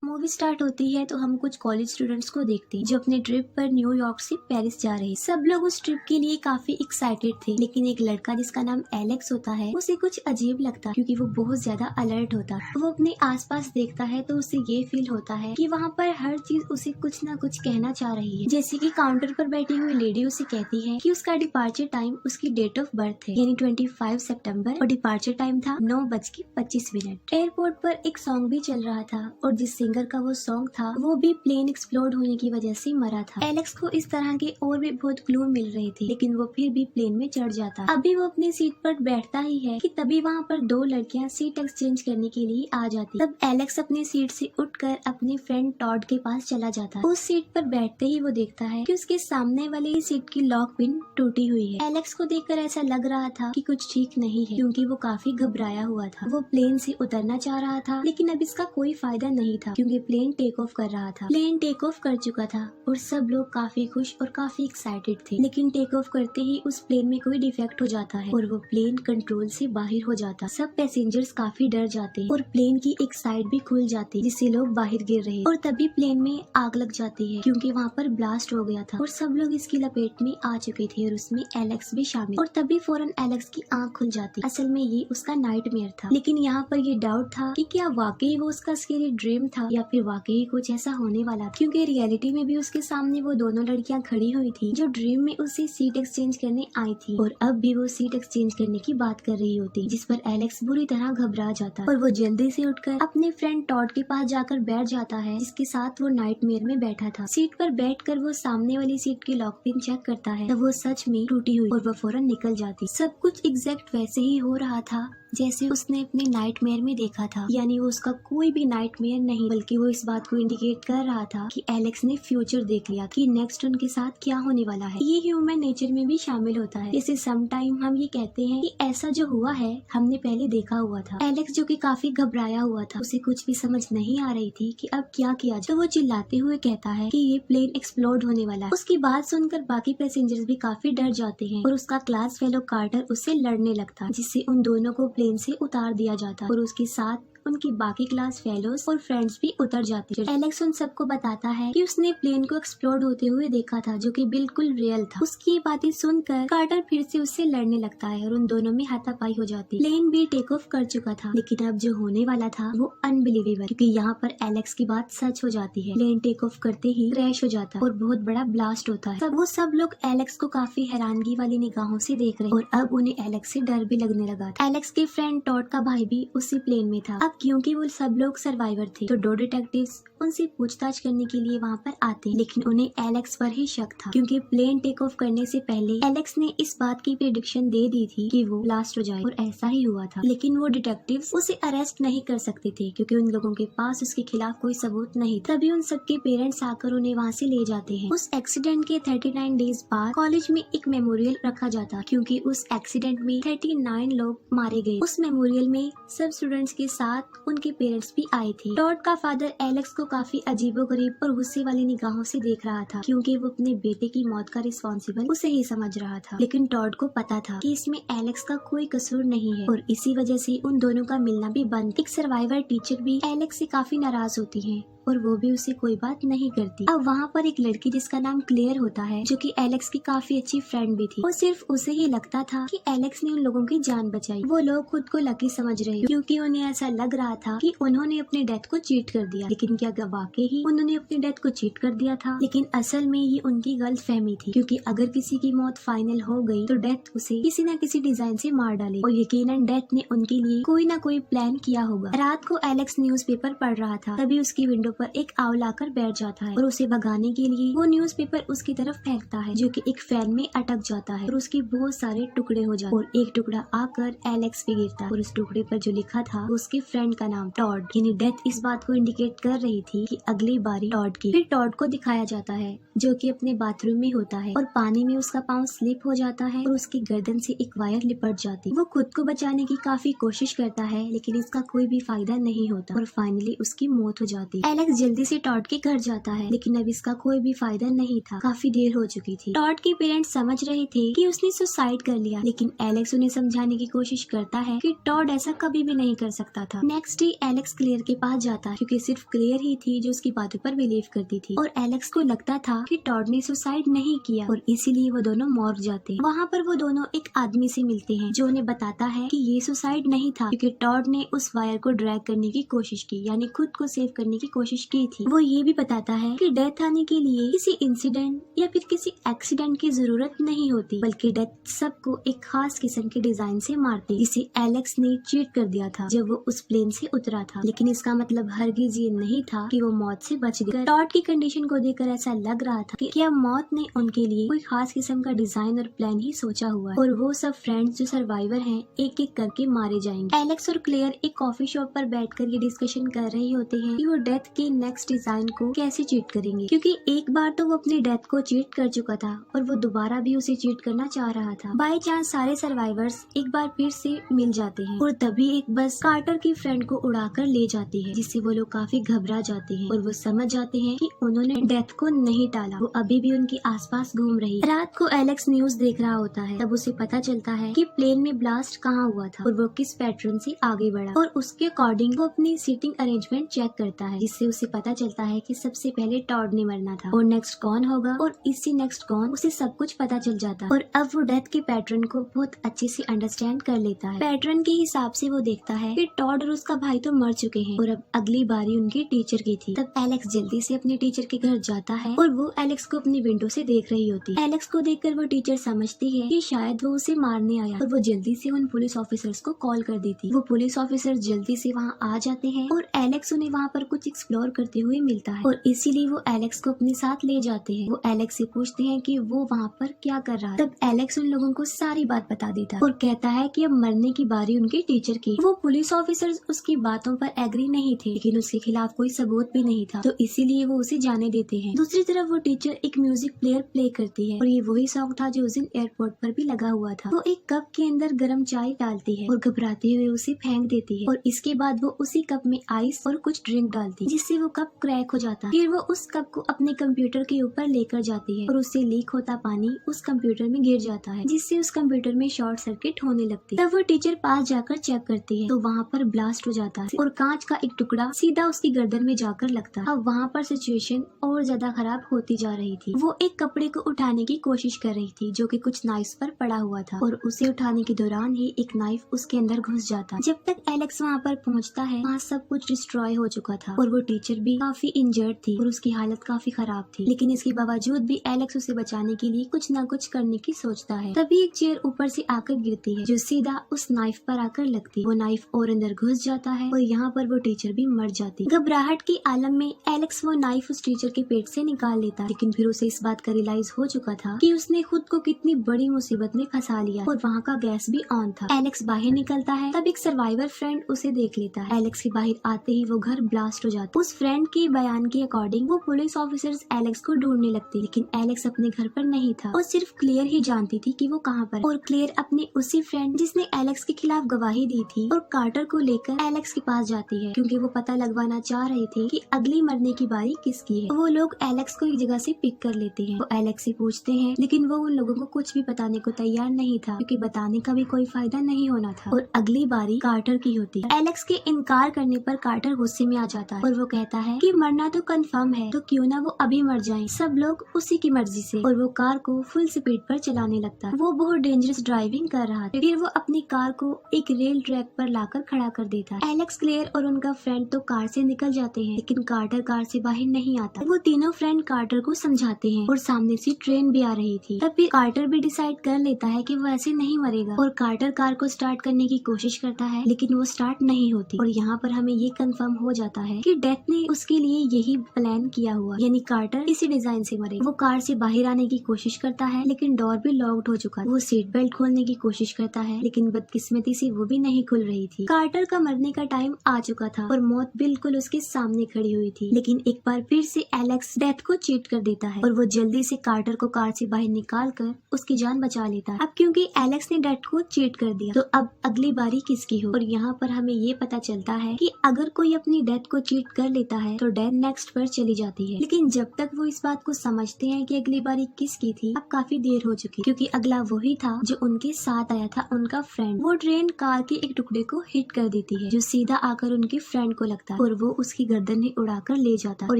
Movie start होती है तो हम कुछ कॉलेज स्टूडेंट्स को देखते हैं जो अपने ट्रिप पर न्यूयॉर्क से पेरिस जा रहे हैं। सब लोग उस ट्रिप के लिए काफी एक्साइटेड थे, लेकिन एक लड़का जिसका नाम एलेक्स होता है उसे कुछ अजीब लगता क्योंकि वो बहुत ज्यादा अलर्ट होता। वो अपने आसपास देखता है तो उसे ये फील होता है कि वहाँ पर हर चीज उसे कुछ ना कुछ कहना चाह रही है। जैसे कि काउंटर पर बैठी हुई लेडी उसे कहती है कि उसका डिपार्चर टाइम उसकी डेट ऑफ बर्थ है, यानी 25 सितंबर, और डिपार्चर टाइम था 9:25। एयरपोर्ट पर एक सॉन्ग भी चल रहा था और जिस सिंगर का वो सॉन्ग था वो भी प्लेन एक्सप्लोड होने की वजह से मरा था। एलेक्स को इस तरह के और भी बहुत क्लू मिल रहे थे, लेकिन वो फिर भी प्लेन में चढ़ जाता। अभी वो अपनी सीट पर बैठता ही है कि तभी वहाँ पर दो लड़कियाँ सीट एक्सचेंज करने के लिए आ जाती। तब एलेक्स अपनी सीट से उठकर अपने फ्रेंड टॉड के पास चला जाता। उस सीट पर बैठते ही वो देखता है कि उसके सामने वाली सीट की लॉक पिन टूटी हुई है। एलेक्स को देखकर ऐसा लग रहा था कि कुछ ठीक नहीं है, क्योंकि वो काफी घबराया हुआ था। वो प्लेन से उतरना चाह रहा था, लेकिन अब इसका कोई फायदा नहीं था क्योंकि प्लेन टेक ऑफ कर रहा था। प्लेन टेक ऑफ कर चुका था और सब लोग काफी खुश और काफी एक्साइटेड थे, लेकिन टेक ऑफ करते ही उस प्लेन में कोई डिफेक्ट हो जाता है और वो प्लेन कंट्रोल से बाहर हो जाता। सब पैसेंजर्स काफी डर जाते हैं और प्लेन की एक साइड भी खुल जाती जिससे लोग बाहर गिर रहे। और तभी प्लेन में आग लग जाती है क्योंकि वहाँ पर ब्लास्ट हो गया था और सब लोग इसकी लपेट में आ चुके थे और उसमें एलेक्स भी शामिल। और तभी फौरन एलेक्स की आंख खुल जाती। असल में ये उसका नाइटमेयर था, लेकिन यहाँ पर ये डाउट था कि क्या वाकई वो उसका स्केरी ड्रीम था या फिर वाकई कुछ ऐसा होने वाला, क्योंकि रियलिटी में भी उसके सामने वो दोनों लड़कियां खड़ी हुई थी जो ड्रीम में उससे सीट एक्सचेंज करने आई थी और अब भी वो सीट एक्सचेंज करने की बात कर रही होती, जिस पर एलेक्स बुरी तरह घबरा जाता और वो जल्दी से उठकर अपने फ्रेंड टॉड के पास जाकर बैठ जाता है जिसके साथ वो नाइटमेयर में बैठा था। सीट पर बैठकर वो सामने वाली सीट की लॉक पिन चेक करता है, तब वो सच में टूटी हुई और वो फौरन निकल जाती। सब कुछ एग्जैक्ट वैसे ही हो रहा था जैसे उसने अपने नाइटमेयर में देखा था, यानी वो उसका कोई भी नाइटमेयर नहीं, बल्कि वो इस बात को इंडिकेट कर रहा था कि एलेक्स ने फ्यूचर देख लिया कि नेक्स्ट उनके साथ क्या होने वाला है। ये ह्यूमन नेचर में भी शामिल होता है। जैसे सम टाइम हम ये कहते हैं कि ऐसा जो हुआ है हमने पहले देखा हुआ था। एलेक्स जो कि काफी घबराया हुआ था, उसे कुछ भी समझ नहीं आ रही थी कि अब क्या किया जाए, तो वो चिल्लाते हुए कहता है कि ये प्लेन एक्सप्लोड होने वाला है। उसकी बात सुनकर बाकी पैसेंजर्स भी काफी डर जाते हैं और उसका क्लास फेलो कार्टर उससे लड़ने लगता, जिससे उन दोनों को प्लेन से उतार दिया जाता और उसके साथ उनकी बाकी क्लास फेलोज और फ्रेंड्स भी उतर जाते। एलेक्स उन सबको बताता है कि उसने प्लेन को एक्सप्लोड होते हुए देखा था, जो कि बिल्कुल रियल था। उसकी बातें सुनकर कार्टर फिर से उससे लड़ने लगता है और उन दोनों में हाथापाई हो जाती। प्लेन भी टेक ऑफ कर चुका था, लेकिन अब जो होने वाला था वो अनबिलीवेबल, क्योंकि यहाँ पर एलेक्स की बात सच हो जाती है। प्लेन टेक ऑफ करते ही क्रैश हो जाता और बहुत बड़ा ब्लास्ट होता है। तब वो सब लोग एलेक्स को काफी हैरानगी वाली निगाहों से देख रहे और अब उन्हें एलेक्स से डर भी लगने लगा था। एलेक्स के फ्रेंड टॉड का भाई भी उसी प्लेन में था। क्योंकि वो सब लोग सर्वाइवर थे तो दो डिटेक्टिव्स उनसे पूछताछ करने के लिए वहाँ पर आते, लेकिन उन्हें एलेक्स पर ही शक था क्योंकि प्लेन टेक ऑफ करने से पहले एलेक्स ने इस बात की प्रेडिक्शन दे दी थी कि वो ब्लास्ट हो जाए और ऐसा ही हुआ था। लेकिन वो डिटेक्टिव्स उसे अरेस्ट नहीं कर सकते थे क्योंकि उन लोगों के पास उसके खिलाफ कोई सबूत नहीं। तभी उन सबके पेरेंट्स आकर उन्हें वहाँ से ले जाते हैं। उस एक्सीडेंट के 39 डेज बाद कॉलेज में एक मेमोरियल रखा जाता क्योंकि उस एक्सीडेंट में 39 लोग मारे गए। उस मेमोरियल में सब स्टूडेंट्स के साथ उनके पेरेंट्स भी आए थे। टॉड का फादर एलेक्स को काफी अजीबोगरीब और गुस्से वाली निगाहों से देख रहा था क्योंकि वो अपने बेटे की मौत का रिस्पॉन्सिबल उसे ही समझ रहा था, लेकिन टॉड को पता था कि इसमें एलेक्स का कोई कसूर नहीं है और इसी वजह से उन दोनों का मिलना भी बंद। एक सर्वाइवर टीचर भी एलेक्स से काफी नाराज होती है और वो भी उसे कोई बात नहीं करती। अब वहाँ पर एक लड़की जिसका नाम क्लेयर होता है, जो कि एलेक्स की काफी अच्छी फ्रेंड भी थी, और सिर्फ उसे ही लगता था कि एलेक्स ने उन लोगों की जान बचाई। वो लोग खुद को लकी समझ रहे क्योंकि उन्हें ऐसा लग रहा था कि उन्होंने अपने डेथ को चीट कर दिया, लेकिन क्या वाकई ही उन्होंने अपनी डेथ को चीट कर दिया था? लेकिन असल में ये उनकी गलत फहमी थी, क्योंकि अगर किसी की मौत फाइनल हो गई तो डेथ उसे किसी न किसी डिजाइन से मार डाले और यकीनन डेथ ने उनके लिए कोई न कोई प्लान किया होगा। रात को एलेक्स न्यूज़पेपर पढ़ रहा था, तभी उसकी विंडो पर एक आंवला आकर बैठ जाता है और उसे भगाने के लिए वो न्यूज़पेपर उसकी तरफ फेंकता है, जो कि एक फैन में अटक जाता है और उसके बहुत सारे टुकड़े हो जाते हैं और एक टुकड़ा आकर एलेक्स पे गिरता है और उस टुकड़े पर जो लिखा था उसके फ्रेंड का नाम टॉड, यानी डेथ इस बात को इंडिकेट कर रही थी कि अगली बारी टॉड की। फिर टॉड को दिखाया जाता है जो कि अपने बाथरूम में होता है और पानी में उसका पाँव स्लिप हो जाता है और उसकी गर्दन से एक वायर लिपट जाती। वो खुद को बचाने की काफी कोशिश करता है, लेकिन इसका कोई भी फायदा नहीं होता और फाइनली उसकी मौत हो जाती। एलेक्स जल्दी से टॉड के घर जाता है, लेकिन अब इसका कोई भी फायदा नहीं था, काफी देर हो चुकी थी। टॉड के पेरेंट्स समझ रहे थे कि उसने सुसाइड कर लिया, लेकिन एलेक्स उन्हें समझाने की कोशिश करता है कि टॉड ऐसा कभी भी नहीं कर सकता था। नेक्स्ट डे एलेक्स क्लेयर के पास जाता है क्योंकि सिर्फ क्लेयर ही थी जो उसकी बातों पर बिलीव करती थी और एलेक्स को लगता था कि टॉड ने सुसाइड नहीं किया और इसीलिए वो दोनों मॉर्ग जाते हैं। वहाँ पर वो दोनों एक आदमी से मिलते हैं जो उन्हें बताता है कि ये सुसाइड नहीं था क्योंकि टॉड ने उस वायर को ड्रैग करने की कोशिश की, यानी खुद को सेव करने की कोशिश की थी। वो ये भी बताता है कि डेथ आने के लिए किसी इंसिडेंट या फिर किसी एक्सीडेंट की जरूरत नहीं होती, बल्कि डेथ सबको एक खास किस्म के डिजाइन से मारती, जिसे एलेक्स ने चीट कर दिया था जब वो उस प्लेन से उतरा था। लेकिन इसका मतलब हरगिज ये नहीं था कि वो मौत से बच गए। टॉड की कंडीशन को देखकर ऐसा लग रहा था कि क्या मौत ने उनके लिए कोई खास किस्म का डिजाइन और प्लान ही सोचा हुआ है और वो सब फ्रेंड्स जो सर्वाइवर हैं एक एक करके मारे जाएंगे। एलेक्स और क्लेयर एक कॉफी शॉप पर बैठकर ये डिस्कशन कर रहे होते हैं कि वो डेथ के नेक्स्ट डिजाइन को कैसे चीट करेंगे, क्योंकि एक बार तो वो अपनी डेथ को चीट कर चुका था और वो दोबारा भी उसे चीट करना चाह रहा था। बाय चांस सारे सर्वाइवर्स एक बार फिर से मिल जाते हैं और तभी एक बस कार्टर की फ्रेंड को उड़ाकर ले जाती है, जिससे वो लोग काफी घबरा जाते हैं और वो समझ जाते हैं कि उन्होंने डेथ को नहीं टाला, वो अभी भी उनके आसपास घूम रही है। रात को एलेक्स न्यूज देख रहा होता है, तब उसे पता चलता है कि प्लेन में ब्लास्ट कहाँ हुआ था और वो किस पैटर्न से आगे बढ़ा और उसके अकॉर्डिंग वो अपनी सीटिंग अरेंजमेंट चेक करता है, जिससे उसे पता चलता है कि सबसे पहले टॉड ने मरना था और नेक्स्ट कौन होगा और इससे नेक्स्ट कौन, उसे सब कुछ पता चल जाता है और अब वो डेथ के पैटर्न को बहुत अच्छे से अंडरस्टैंड कर लेता है। पैटर्न के हिसाब से वो देखता है कि टॉड और उसका भाई तो मर चुके हैं और अब अगली बारी उनके टीचर की थी। तब एलेक्स जल्दी से अपने टीचर के घर जाता है और वो एलेक्स को अपनी विंडो से देख रही होती है। एलेक्स को देखकर वो टीचर समझती है कि शायद वो उसे मारने आया और वो जल्दी से उन पुलिस ऑफिसर्स को कॉल कर देती। वो पुलिस ऑफिसर जल्दी से वहाँ आ जाते हैं और एलेक्स उन्हें वहाँ पर कुछ एक्सप्लोर करते हुए मिलता है और इसीलिए वो एलेक्स को अपने साथ ले जाते हैं। वो एलेक्स से पूछते हैं कि वो वहाँ पर क्या कर रहा है। तब एलेक्स उन लोगों को सारी बात बता देता है और कहता है कि अब मरने की बारी उनके टीचर की। वो पुलिस ऑफिसर्स उसकी बातों पर एग्री नहीं थे, लेकिन उसके खिलाफ कोई सबूत भी नहीं था, तो इसीलिए वो उसे जाने देते हैं। दूसरी तरफ वो टीचर एक म्यूजिक प्लेयर प्ले करती है और ये वही सॉन्ग था जो उस दिन एयरपोर्ट पर भी लगा हुआ था। वो एक कप के अंदर गर्म चाय डालती है और घबराते हुए उसे फेंक देती है और इसके बाद वो उसी कप में आइस और कुछ ड्रिंक डालती है, जिससे वो कप क्रैक हो जाता है। फिर वो उस कप को अपने कंप्यूटर के ऊपर लेकर जाती है और उससे लीक होता पानी उस कंप्यूटर में गिर जाता है, जिससे उस कंप्यूटर में शॉर्ट सर्किट होने लगती है। तब वो टीचर पास जाकर चेक करती है तो वहाँ पर ब्लास्ट हो जाता है और कांच का एक टुकड़ा सीधा उसकी गर्दन में जाकर लगता है। अब वहाँ पर सिचुएशन और ज्यादा खराब होती जा रही थी। वो एक कपड़े को उठाने की कोशिश कर रही थी जो कि कुछ नाइफ पर पड़ा हुआ था और उसे उठाने के दौरान ही एक नाइफ उसके अंदर घुस जाता। जब तक एलेक्स वहाँ पर पहुँचता है वहाँ सब कुछ डिस्ट्रॉय हो चुका था और वो टीचर भी काफी इंजर्ड थी और उसकी हालत काफी खराब थी, लेकिन इसके बावजूद भी एलेक्स उसे बचाने के लिए कुछ न कुछ करने की सोचता है। तभी एक चेयर ऊपर से आकर गिरती है जो सीधा उस नाइफ पर आकर लगती। वो नाइफ और अंदर घुस जाता है और यहाँ पर वो टीचर भी मर जाती। घबराहट के आलम में एलेक्स वो नाइफ उस टीचर के पेट से निकाल लेता, लेकिन फिर उसे इस बात का रियलाइज हो चुका था कि उसने खुद को कितनी बड़ी मुसीबत में फंसा लिया और वहाँ का गैस भी ऑन था। एलेक्स बाहर निकलता है, तब एक सर्वाइवर फ्रेंड उसे देख लेता है। एलेक्स के बाहर आते ही वो घर ब्लास्ट हो जाता। उस फ्रेंड के बयान के अकॉर्डिंग वो पुलिस ऑफिसर्स एलेक्स को ढूंढने लगते, लेकिन एलेक्स अपने घर पर नहीं था और सिर्फ क्लेयर ही जानती थी कि वो कहाँ पर। और क्लेयर अपने उसी फ्रेंड जिसने एलेक्स के खिलाफ गवाही दी थी और कार्टर को लेकर एलेक्स के पास जाती है, क्योंकि वो पता लगवाना चाह रहे थे कि अगली मरने की बारी किसकी है। वो लोग एलेक्स को एक जगह से पिक कर लेते हैं। वो एलेक्स से पूछते हैं, लेकिन वो उन लोगों को कुछ भी बताने को तैयार नहीं था, क्योंकि बताने का भी कोई फायदा नहीं होना था और अगली बारी कार्टर की होती है। एलेक्स के इनकार करने पर कार्टर गुस्से में आ जाता है और वो कहता है कि मरना तो कंफर्म है, तो क्यों ना वो अभी मर जाएं, सब लोग उसी की मर्जी से। और वो कार को फुल स्पीड पर चलाने लगता है। वो बहुत डेंजरस ड्राइविंग कर रहा था। फिर वो अपनी कार को एक रेल ट्रैक पर लाकर खड़ा कर देता है। एलेक्स, क्लेयर और उनका फ्रेंड तो कार से निकल जाते हैं, लेकिन कार्टर कार से बाहर नहीं आता। वो तीनों फ्रेंड कार्टर को समझाते हैं और सामने से ट्रेन भी आ रही थी। तब फिर कार्टर भी डिसाइड कर लेता है कि वो ऐसे नहीं मरेगा और कार्टर कार को स्टार्ट करने की कोशिश करता है, लेकिन वो स्टार्ट नहीं होती। और यहाँ पर हमें ये कंफर्म हो जाता है कि डेथ ने उसके लिए यही प्लान किया हुआ, यानी कार्टर इसी डिजाइन से मरे। वो कार से बाहर आने की कोशिश करता है, लेकिन डोर भी लॉक्ड हो चुका। वो सीट बेल्ट खोलने की कोशिश करता है, लेकिन बदकिस्मती से वो भी नहीं खुल रही थी। कार्टर का मरने का टाइम आ चुका था और मौत बिल्कुल उसके सामने खड़ी हुई थी, लेकिन एक बार फिर से एलेक्स डेथ को चीट कर देता है और वो जल्दी से कार्टर को कार से बाहर निकाल कर उसकी जान बचा लेता है। अब क्योंकि एलेक्स ने डेथ को चीट कर दिया, तो अब अगली बारी किसकी हो। और यहाँ पर हमें ये पता चलता है कि अगर कोई अपनी डेथ को चीट कर लेता है तो डेथ नेक्स्ट पर चली जाती है, लेकिन जब तक वो इस बात को समझते हैं कि अगली बारी किसकी थी, अब काफी देर हो चुकी, क्योंकि अगला वही था जो उनके साथ आया था, उनका फ्रेंड। वो ट्रेन कार के एक टुकड़े को हिट कर देती है जो सीधा आकर उनके फ्रेंड को लगता है और वो उसकी गर्दन ही उड़ाकर ले जाता और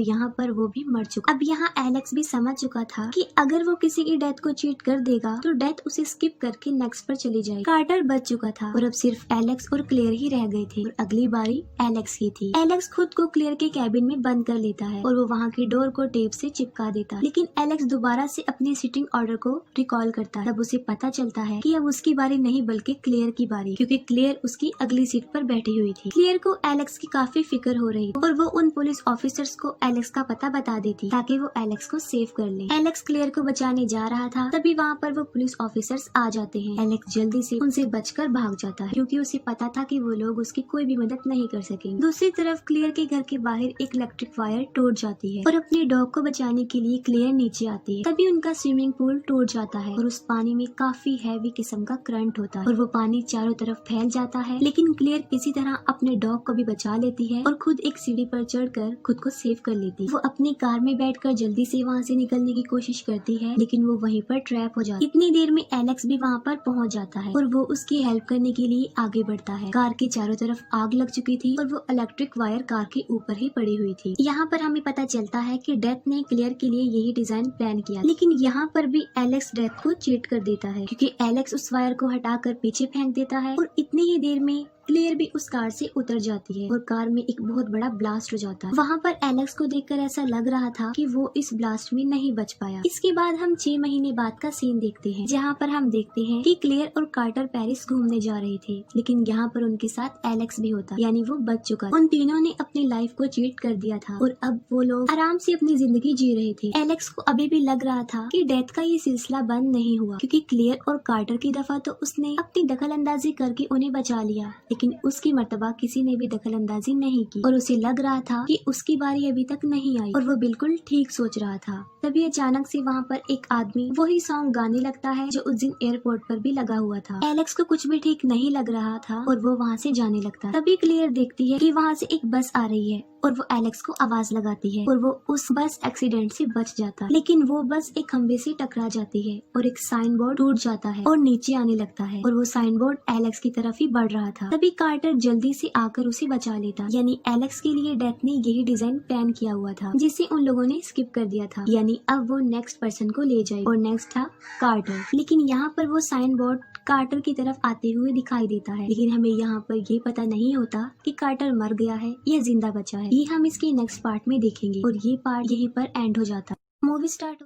यहाँ पर वो भी मर चुका। अब यहाँ एलेक्स भी समझ चुका था कि अगर वो किसी की डेथ को चीट कर देगा तो डेथ उसे स्किप करके नेक्स्ट पर चली जाएगी। कार्टर बच चुका था और अब सिर्फ एलेक्स और क्लेयर ही रह गए थे और अगली बारी एलेक्स की थी। एलेक्स खुद को क्लेयर के कैबिन में बंद कर लेता है और वो वहाँ की डोर को टेप से चिपका देता है, लेकिन एलेक्स दोबारा से अपने सिटिंग ऑर्डर को रिकॉल करता है। तब उसे पता चलता है कि अब उसकी बारी नहीं बल्कि क्लेयर की बारी, क्योंकि क्लेयर उसकी अगली सीट पर बैठी हुई थी। क्लेयर को एलेक्स की काफी फिक्र हो रही और वो उन पुलिस ऑफिसर्स को एलेक्स का पता बता देती ताकि वो एलेक्स को सेव कर ले। एलेक्स क्लेयर को बचाने जा रहा था, तभी वहाँ पर वो पुलिस ऑफिसर्स आ जाते हैं। एलेक्स जल्दी से उनसे बचकर भाग जाता है क्योंकि उसे पता था कि वो लोग उसकी कोई भी मदद नहीं कर सकेंगे। दूसरी तरफ क्लेयर के घर के बाहर एक इलेक्ट्रिक वायर टूट जाती है और अपने डॉग को बचाने के लिए क्लेयर नीचे आती है। तभी उनका स्विमिंग पूल टूट जाता है और उस पानी में काफी हैवी किस्म का करंट होता है और वो पानी चारों तरफ फैल जाता है, लेकिन क्लेयर किसी तरह अपने डॉग को भी बचा लेती है और खुद एक सीढ़ी पर चढ़कर खुद को सेव कर लेती है। वो अपनी कार में बैठकर जल्दी से वहाँ से निकलने की कोशिश करती है, लेकिन वो वहीं पर ट्रैप हो जाती है। इतनी देर में एलेक्स भी वहाँ पर पहुँच जाता है और वो उसकी हेल्प करने के लिए आगे बढ़ता है। कार के चारों तरफ आग लग चुकी थी और वो इलेक्ट्रिक वायर कार के ऊपर ही पड़ी हुई थी। यहाँ पर हमें पता चलता है कि डेथ ने क्लेयर के लिए यही डिजाइन प्लान किया, लेकिन यहाँ पर भी एलेक्स डेथ को चीट कर देता है क्योंकि एलेक्स उस वायर को हटाकर पीछे फेंक देता है और इतनी ही देर में क्लेयर भी उस कार से उतर जाती है और कार में एक बहुत बड़ा ब्लास्ट हो जाता है। वहाँ पर एलेक्स को देखकर ऐसा लग रहा था कि वो इस ब्लास्ट में नहीं बच पाया। इसके बाद हम 6 महीने बाद का सीन देखते हैं, जहाँ पर हम देखते हैं कि क्लेयर और कार्टर पेरिस घूमने जा रहे थे, लेकिन यहाँ पर उनके साथ एलेक्स भी होता, यानी वो बच चुका। उन तीनों ने अपनी लाइफ को चीट कर दिया था और अब वो लोग आराम से अपनी जिंदगी जी रहे थे। एलेक्स को अभी भी लग रहा था कि डेथ का ये सिलसिला बंद नहीं हुआ, क्योंकि क्लेयर और कार्टर की दफा तो उसने अपनी दखल अंदाजी करके उन्हें बचा लिया, लेकिन उसकी मर्तबा किसी ने भी दखल अंदाजी नहीं की और उसे लग रहा था कि उसकी बारी अभी तक नहीं आई और वो बिल्कुल ठीक सोच रहा था। तभी अचानक से वहाँ पर एक आदमी वही सॉन्ग गाने लगता है जो उस दिन एयरपोर्ट पर भी लगा हुआ था। एलेक्स को कुछ भी ठीक नहीं लग रहा था और वो वहाँ से जाने लगता है। तभी क्लेयर देखती है कि वहाँ से एक बस आ रही है और वो एलेक्स को आवाज लगाती है और वो उस बस एक्सीडेंट से बच जाता है, लेकिन वो बस एक खंबे से टकरा जाती है और एक साइन बोर्ड टूट जाता है और नीचे आने लगता है और वो साइन बोर्ड एलेक्स की तरफ ही बढ़ रहा था। तभी कार्टर जल्दी से आकर उसे बचा लेता, यानी एलेक्स के लिए डेथ ने यही डिजाइन प्लान किया हुआ था जिसे उन लोगों ने स्किप कर दिया था, यानी अब वो नेक्स्ट पर्सन को ले जाए और नेक्स्ट था कार्टर। लेकिन यहाँ पर वो साइन बोर्ड कार्टर की तरफ आते हुए दिखाई देता है, लेकिन हमें यहाँ पर ये पता नहीं होता कि कार्टर मर गया है या जिंदा बचा है। ये हम इसके नेक्स्ट पार्ट में देखेंगे और ये पार्ट यहीं पर एंड हो जाता है। Movie start